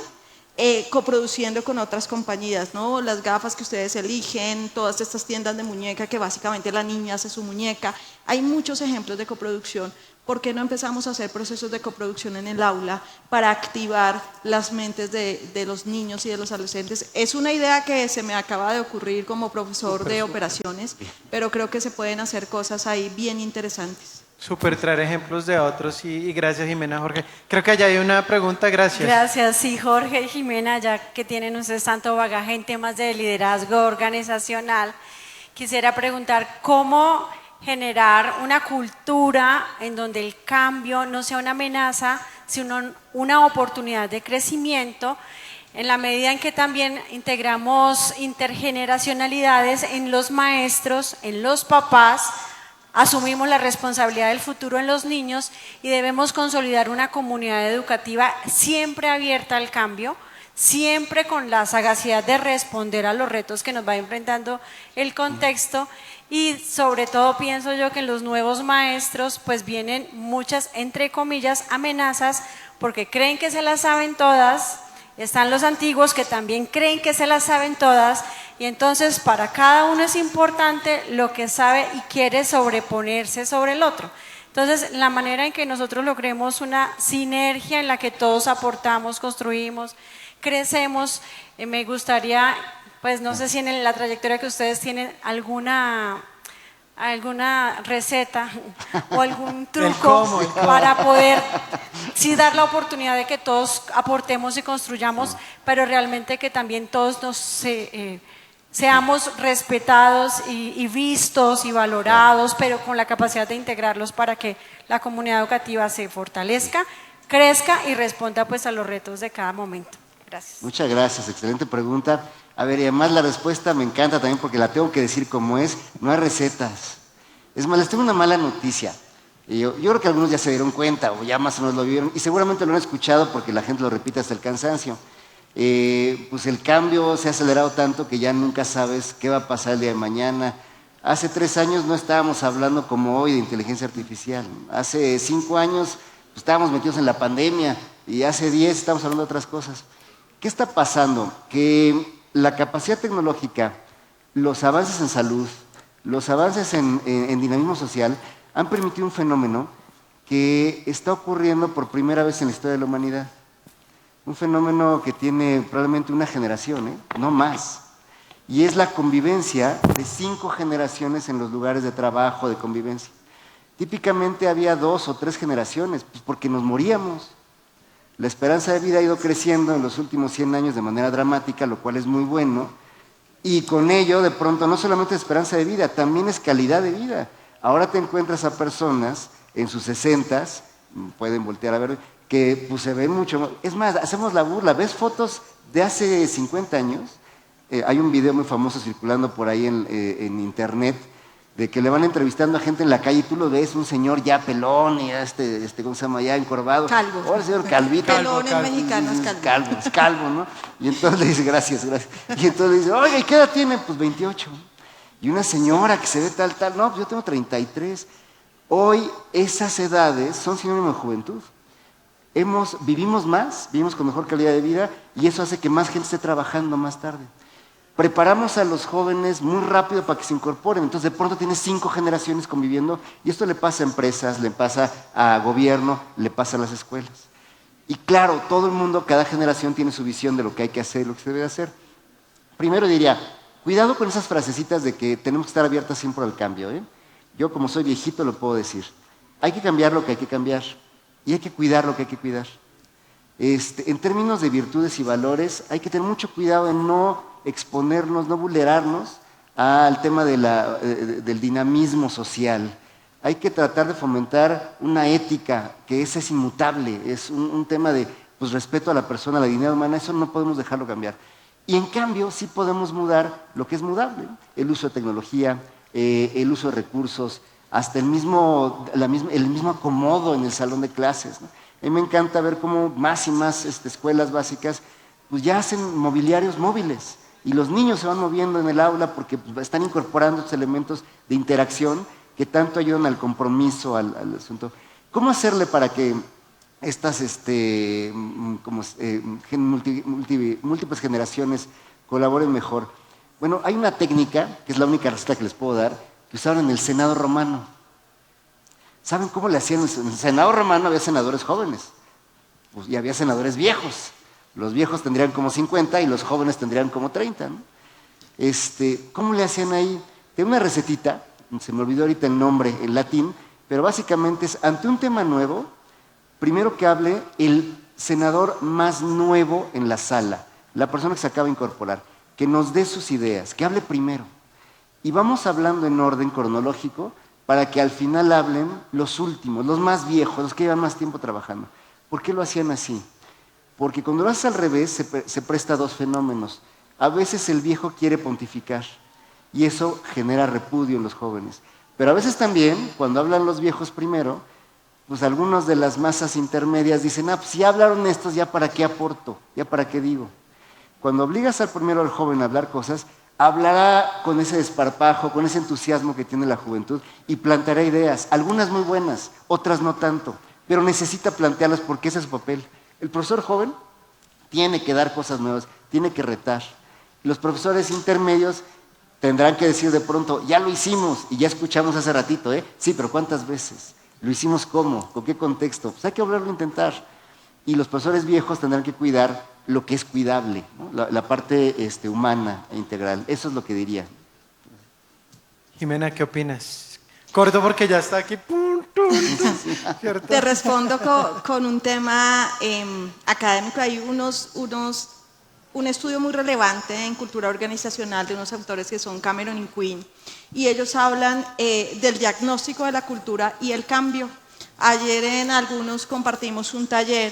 coproduciendo con otras compañías, ¿no? Las gafas que ustedes eligen, todas estas tiendas de muñeca que básicamente la niña hace su muñeca. Hay muchos ejemplos de coproducción. ¿Por qué no empezamos a hacer procesos de coproducción en el aula para activar las mentes de los niños y de los adolescentes? Es una idea que se me acaba de ocurrir como profesor de operaciones, pero creo que se pueden hacer cosas ahí bien interesantes. Súper traer ejemplos de otros y gracias Jimena, Jorge. Creo que allá hay una pregunta, gracias. Gracias, sí, Jorge y Jimena, ya que tienen ustedes tanto bagaje en temas de liderazgo organizacional, quisiera preguntar cómo generar una cultura en donde el cambio no sea una amenaza, sino una oportunidad de crecimiento, en la medida en que también integramos intergeneracionalidades en los maestros, en los papás, asumimos la responsabilidad del futuro en los niños y debemos consolidar una comunidad educativa siempre abierta al cambio, siempre con la sagacidad de responder a los retos que nos va enfrentando el contexto y sobre todo pienso yo que en los nuevos maestros pues vienen muchas, entre comillas, amenazas porque creen que se las saben todas. Están los antiguos que también creen que se las saben todas y entonces para cada uno es importante lo que sabe y quiere sobreponerse sobre el otro. Entonces la manera en que nosotros logremos una sinergia en la que todos aportamos, construimos, crecemos, me gustaría, pues no sé si en la trayectoria que ustedes tienen alguna receta o algún truco para poder sí dar la oportunidad de que todos aportemos y construyamos, pero realmente que también todos seamos respetados y vistos y valorados, pero con la capacidad de integrarlos para que la comunidad educativa se fortalezca, crezca y responda pues a los retos de cada momento. Gracias. Muchas gracias, excelente pregunta. A ver, y además la respuesta me encanta también porque la tengo que decir como es, no hay recetas. Es más, les tengo una mala noticia. Y yo creo que algunos ya se dieron cuenta o ya más o menos lo vieron y seguramente lo han escuchado porque la gente lo repite hasta el cansancio. Pues el cambio se ha acelerado tanto que ya nunca sabes qué va a pasar el día de mañana. Hace 3 años no estábamos hablando como hoy de inteligencia artificial. Hace 5 años pues, estábamos metidos en la pandemia y hace 10 estamos hablando de otras cosas. ¿Qué está pasando? Que la capacidad tecnológica, los avances en salud, los avances en dinamismo social han permitido un fenómeno que está ocurriendo por primera vez en la historia de la humanidad. Un fenómeno que tiene probablemente una generación, no más. Y es la convivencia de 5 generaciones en los lugares de trabajo, de convivencia. Típicamente había 2 o 3 generaciones, pues porque nos moríamos. La esperanza de vida ha ido creciendo en los últimos 100 años de manera dramática, lo cual es muy bueno. Y con ello, de pronto, no solamente es esperanza de vida, también es calidad de vida. Ahora te encuentras a personas en sus 60s, pueden voltear a ver, que pues, se ven mucho. Es más, hacemos la burla, ves fotos de hace 50 años. Hay un video muy famoso circulando por ahí en internet, de que le van entrevistando a gente en la calle y tú lo ves, un señor ya pelón y ya ¿cómo se llama? Ya encorvado. Calvo. Hola, señor Calvito. Pelón en mexicano es calvo. Es calvo, ¿no? Y entonces le dice, gracias. Y entonces le dice, oiga, ¿y qué edad tiene? Pues 28. Y una señora que se ve tal, no, pues yo tengo 33. Hoy esas edades son sinónimo de juventud. Vivimos más, vivimos con mejor calidad de vida y eso hace que más gente esté trabajando más tarde. Preparamos a los jóvenes muy rápido para que se incorporen, entonces de pronto tienes 5 generaciones conviviendo y esto le pasa a empresas, le pasa a gobierno, le pasa a las escuelas. Y claro, todo el mundo, cada generación tiene su visión de lo que hay que hacer y lo que se debe hacer. Primero diría, cuidado con esas frasecitas de que tenemos que estar abiertas siempre al cambio, ¿eh? Yo como soy viejito lo puedo decir. Hay que cambiar lo que hay que cambiar y hay que cuidar lo que hay que cuidar. En términos de virtudes y valores, hay que tener mucho cuidado en no exponernos, no vulnerarnos al tema del dinamismo social. Hay que tratar de fomentar una ética que es inmutable, es un tema de pues, respeto a la persona, a la dignidad humana, eso no podemos dejarlo cambiar. Y en cambio sí podemos mudar lo que es mudable, el uso de tecnología, el uso de recursos, hasta el mismo acomodo en el salón de clases, ¿no? A mí me encanta ver cómo más y más escuelas básicas pues ya hacen mobiliarios móviles y los niños se van moviendo en el aula porque pues, están incorporando estos elementos de interacción que tanto ayudan al compromiso, al asunto. ¿Cómo hacerle para que estas múltiples generaciones colaboren mejor? Bueno, hay una técnica, que es la única receta que les puedo dar, que usaron en el Senado romano. ¿Saben cómo le hacían? En el Senado romano había senadores jóvenes pues, y había senadores viejos. Los viejos tendrían como 50 y los jóvenes tendrían como 30, ¿no? ¿Cómo le hacían ahí? Tiene una recetita, se me olvidó ahorita el nombre en latín, pero básicamente es ante un tema nuevo, primero que hable el senador más nuevo en la sala, la persona que se acaba de incorporar, que nos dé sus ideas, que hable primero. Y vamos hablando en orden cronológico para que al final hablen los últimos, los más viejos, los que llevan más tiempo trabajando. ¿Por qué lo hacían así? Porque cuando lo haces al revés se presta a 2 fenómenos. A veces el viejo quiere pontificar y eso genera repudio en los jóvenes. Pero a veces también, cuando hablan los viejos primero, pues algunos de las masas intermedias dicen, pues si ya hablaron estos, ¿ya para qué aporto? ¿Ya para qué digo? Cuando obligas al joven a hablar cosas, hablará con ese desparpajo, con ese entusiasmo que tiene la juventud y planteará ideas, algunas muy buenas, otras no tanto, pero necesita plantearlas porque ese es su papel. El profesor joven tiene que dar cosas nuevas, tiene que retar. Los profesores intermedios tendrán que decir de pronto, ya lo hicimos y ya escuchamos hace ratito, ¿eh? Sí, pero ¿cuántas veces? ¿Lo hicimos cómo? ¿Con qué contexto? Pues hay que volverlo a intentar. Y los profesores viejos tendrán que cuidar lo que es cuidable, ¿no? la parte humana e integral. Eso es lo que diría. Jimena, ¿qué opinas? Corto porque ya está aquí. ¿Cierto? Te respondo con un tema académico. Hay un estudio muy relevante en cultura organizacional de unos autores que son Cameron y Quinn, y ellos hablan del diagnóstico de la cultura y el cambio. Ayer en algunos compartimos un taller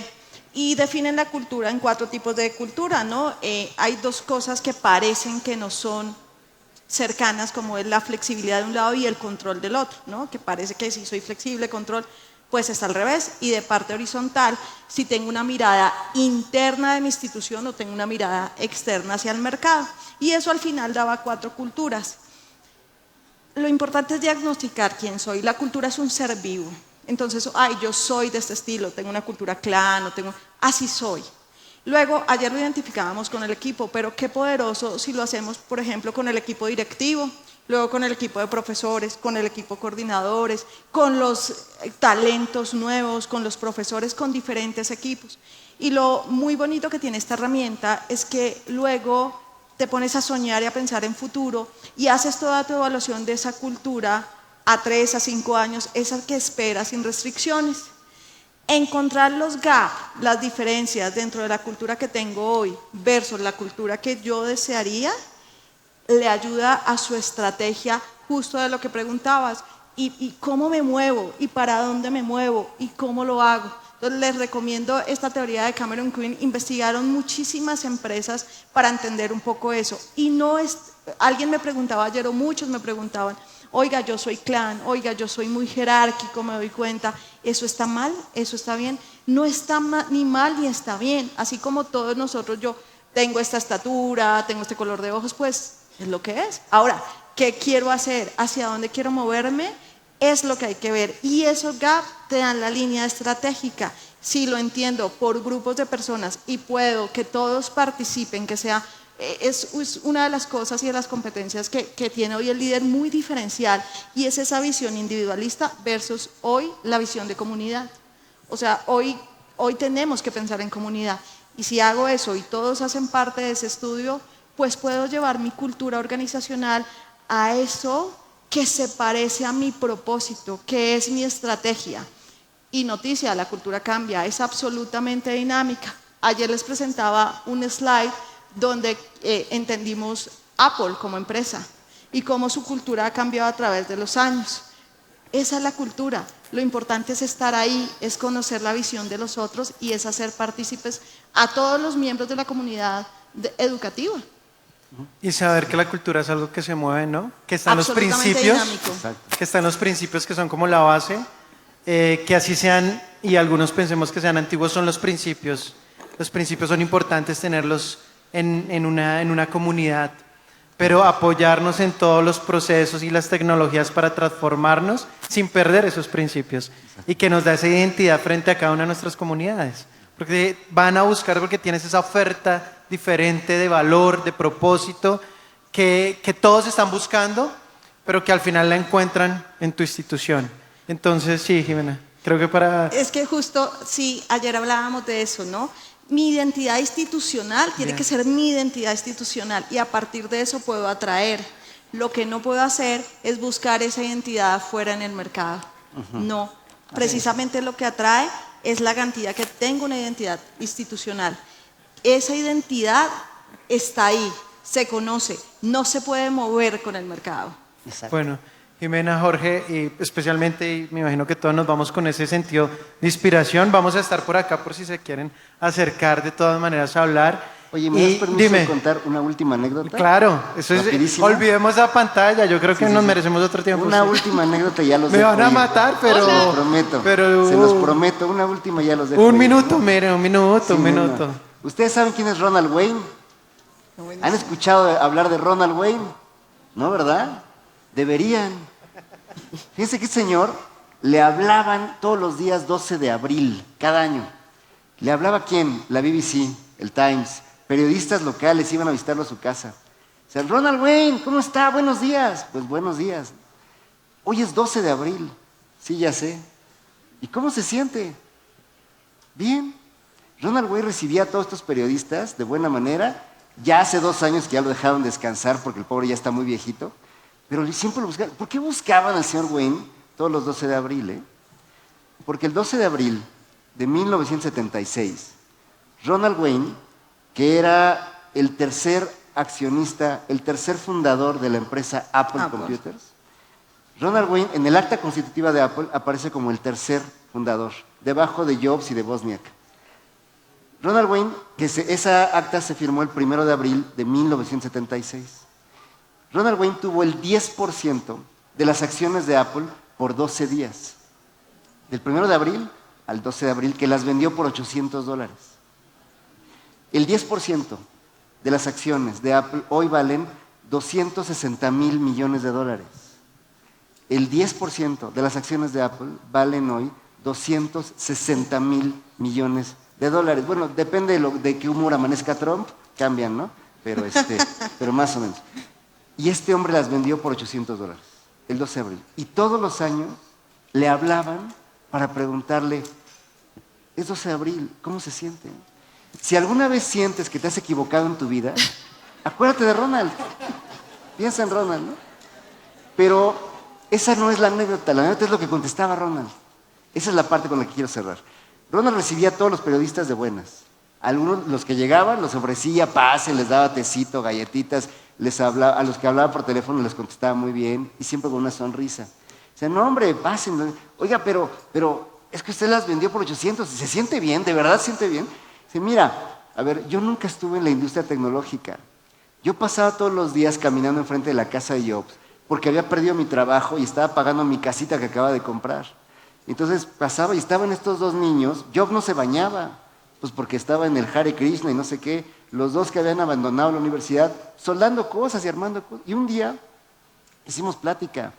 y definen la cultura en 4 tipos de cultura, ¿no? Hay 2 cosas que parecen que no son cercanas, como es la flexibilidad de un lado y el control del otro, ¿no? Que parece que si soy flexible, control, pues está al revés. Y de parte horizontal, si tengo una mirada interna de mi institución o tengo una mirada externa hacia el mercado. Y eso al final daba 4 culturas. Lo importante es diagnosticar quién soy. La cultura es un ser vivo. Entonces, yo soy de este estilo, tengo una cultura clan, así soy. Luego, ayer lo identificábamos con el equipo, pero qué poderoso si lo hacemos, por ejemplo, con el equipo directivo, luego con el equipo de profesores, con el equipo coordinadores, con los talentos nuevos, con los profesores, con diferentes equipos. Y lo muy bonito que tiene esta herramienta es que luego te pones a soñar y a pensar en futuro y haces toda tu evaluación de esa cultura a 3 a 5 años, esa que esperas sin restricciones. Encontrar los gaps, las diferencias dentro de la cultura que tengo hoy versus la cultura que yo desearía, le ayuda a su estrategia justo de lo que preguntabas. Y cómo me muevo, y para dónde me muevo, y cómo lo hago. Entonces les recomiendo esta teoría de Cameron Quinn. Investigaron muchísimas empresas para entender un poco eso. Y no es, alguien me preguntaba ayer, o muchos me preguntaban, oiga, yo soy clan, oiga, yo soy muy jerárquico, me doy cuenta, ¿eso está mal? ¿Eso está bien? No está ni mal ni está bien. Así como todos nosotros, yo tengo esta estatura, tengo este color de ojos, pues es lo que es. Ahora, ¿qué quiero hacer? ¿Hacia dónde quiero moverme? Es lo que hay que ver. Y esos gaps te dan la línea estratégica. Si lo entiendo por grupos de personas y puedo que todos participen, que sea, es una de las cosas y de las competencias que tiene hoy el líder muy diferencial, y es esa visión individualista versus hoy la visión de comunidad. O sea, hoy tenemos que pensar en comunidad. Y si hago eso y todos hacen parte de ese estudio, pues puedo llevar mi cultura organizacional a eso que se parece a mi propósito, que es mi estrategia. Y noticia, la cultura cambia, es absolutamente dinámica. Ayer les presentaba un slide donde entendimos Apple como empresa y cómo su cultura ha cambiado a través de los años. Esa es la cultura. Lo importante es estar ahí, es conocer la visión de los otros y es hacer partícipes a todos los miembros de la comunidad educativa. Y saber que la cultura es algo que se mueve, ¿no? Que están los Absolutamente principios, dinámico. que están los principios que son como la base, que así sean, y algunos pensemos que sean antiguos, son los principios. Los principios son importantes tenerlos en una comunidad, pero apoyarnos en todos los procesos y las tecnologías para transformarnos sin perder esos principios y que nos da esa identidad frente a cada una de nuestras comunidades. Porque van a buscar, porque tienes esa oferta diferente de valor, de propósito, que todos están buscando, pero que al final la encuentran en tu institución. Entonces, sí, Jimena, creo que para... Es que justo, sí, ayer hablábamos de eso, ¿no? Mi identidad institucional tiene que ser mi identidad institucional y a partir de eso puedo atraer. Lo que no puedo hacer es buscar esa identidad afuera en el mercado. No, precisamente lo que atrae es la cantidad que tengo una identidad institucional. Esa identidad está ahí, se conoce, no se puede mover con el mercado. Exacto. Bueno, Jimena, Jorge, y especialmente, y me imagino que todos nos vamos con ese sentido de inspiración. Vamos a estar por acá por si se quieren acercar de todas maneras a hablar. Oye, ¿me das permiso de contar una última anécdota? Claro, eso es. Rapidísima. Olvidemos la pantalla, yo creo que nos merecemos otro tiempo. Una sí. última anécdota y ya los Me dejo van a ir. matar, pero... Se los prometo, pero- se los prometo. Una última y ya los dejo Un ir. minuto, mire, un minuto, Sí, un bueno. minuto. ¿Ustedes saben quién es Ronald Wayne? ¿Han escuchado hablar de Ronald Wayne? ¿No, verdad? Deberían. Fíjense que este señor le hablaban todos los días 12 de abril, cada año. ¿Le hablaba quién? La BBC, el Times. Periodistas locales iban a visitarlo a su casa. O sea, Ronald Wayne, ¿cómo está? Buenos días. Pues buenos días. Hoy es 12 de abril. Sí, ya sé. ¿Y cómo se siente? Bien. Ronald Wayne recibía a todos estos periodistas de buena manera. Ya hace 2 años que ya lo dejaron descansar porque el pobre ya está muy viejito. Pero siempre lo buscaban. ¿Por qué buscaban al señor Wayne todos los 12 de abril? Porque el 12 de abril de 1976, Ronald Wayne, que era el tercer accionista, el tercer fundador de la empresa Apple Computers, Ronald Wayne en el acta constitutiva de Apple aparece como el tercer fundador, debajo de Jobs y de Wozniak. Ronald Wayne, esa acta se firmó el 1 de abril de 1976. Ronald Wayne tuvo el 10% de las acciones de Apple por 12 días. Del 1 de abril al 12 de abril, que las vendió por $800. El 10% de las acciones de Apple hoy valen $260 mil millones. El 10% de las acciones de Apple valen hoy $260 mil millones. Bueno, depende de qué humor amanezca Trump, cambian, ¿no? Pero, pero más o menos. Y este hombre las vendió por $800, el 12 de abril. Y todos los años le hablaban para preguntarle, es 12 de abril, ¿cómo se siente? Si alguna vez sientes que te has equivocado en tu vida, acuérdate de Ronald. Piensa en Ronald, ¿no? Pero esa no es la anécdota es lo que contestaba Ronald. Esa es la parte con la que quiero cerrar. Ronald recibía a todos los periodistas de buenas. Algunos, los que llegaban, los ofrecía pase, les daba tecito, galletitas, a los que hablaba por teléfono les contestaba muy bien y siempre con una sonrisa. O sea, no hombre, pasen. Oiga, pero es que usted las vendió por 800, ¿se siente bien? ¿De verdad se siente bien? Dice, mira, a ver, yo nunca estuve en la industria tecnológica. Yo pasaba todos los días caminando enfrente de la casa de Jobs porque había perdido mi trabajo y estaba pagando mi casita que acaba de comprar. Entonces pasaba y estaban estos dos niños, Jobs no se bañaba, pues porque estaba en el Hare Krishna y no sé qué, los dos que habían abandonado la universidad, soldando cosas y armando cosas. Y un día hicimos plática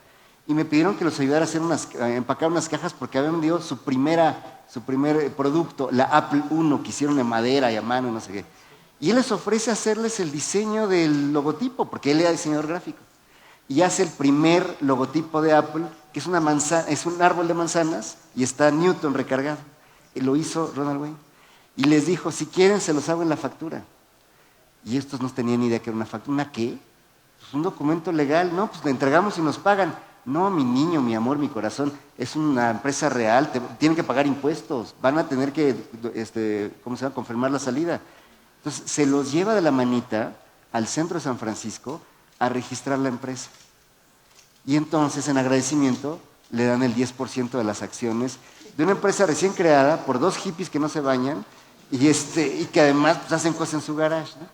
y me pidieron que los ayudara a empacar unas cajas porque habían vendido su primer producto, la Apple I, que hicieron de madera y a mano, no sé qué. Y él les ofrece hacerles el diseño del logotipo, porque él era diseñador gráfico. Y hace el primer logotipo de Apple, que es es un árbol de manzanas y está Newton recargado. Y lo hizo Ronald Wayne. Y les dijo, si quieren se los hago en la factura. Y estos no tenían ni idea que era una factura. ¿Una qué? Pues un documento legal. No, pues le entregamos y nos pagan. No, mi niño, mi amor, mi corazón, es una empresa real, tienen que pagar impuestos, van a tener que, ¿cómo se llama?, confirmar la salida. Entonces, se los lleva de la manita al centro de San Francisco a registrar la empresa. Y entonces, en agradecimiento, le dan el 10% de las acciones de una empresa recién creada por dos hippies que no se bañan y que además pues, hacen cosas en su garage, ¿no?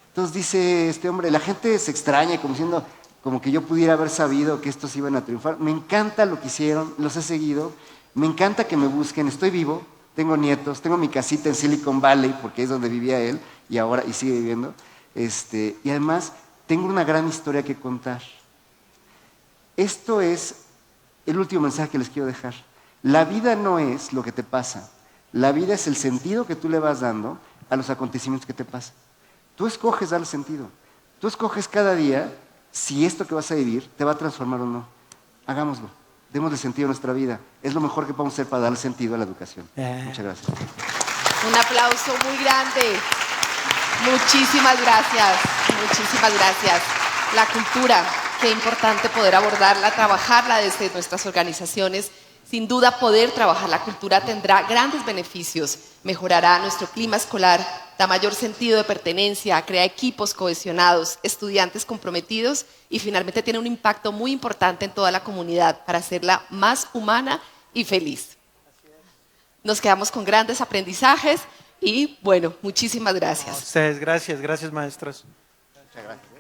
Entonces dice este hombre, la gente se extraña como diciendo, como que yo pudiera haber sabido que estos iban a triunfar. Me encanta lo que hicieron, los he seguido, me encanta que me busquen, estoy vivo, tengo nietos, tengo mi casita en Silicon Valley, porque es donde vivía él, y sigue viviendo, y además tengo una gran historia que contar. Esto es el último mensaje que les quiero dejar. La vida no es lo que te pasa, la vida es el sentido que tú le vas dando a los acontecimientos que te pasan. Tú escoges darle sentido, tú escoges cada día si esto que vas a vivir te va a transformar o no. Hagámoslo, démosle sentido a nuestra vida. Es lo mejor que podemos hacer para darle sentido a la educación. Muchas gracias. Un aplauso muy grande. Muchísimas gracias, muchísimas gracias. La cultura, qué importante poder abordarla, trabajarla desde nuestras organizaciones. Sin duda, poder trabajar la cultura tendrá grandes beneficios, mejorará nuestro clima escolar, da mayor sentido de pertenencia, crea equipos cohesionados, estudiantes comprometidos y finalmente tiene un impacto muy importante en toda la comunidad para hacerla más humana y feliz. Nos quedamos con grandes aprendizajes y bueno, muchísimas gracias. A ustedes, gracias maestros. Muchas gracias.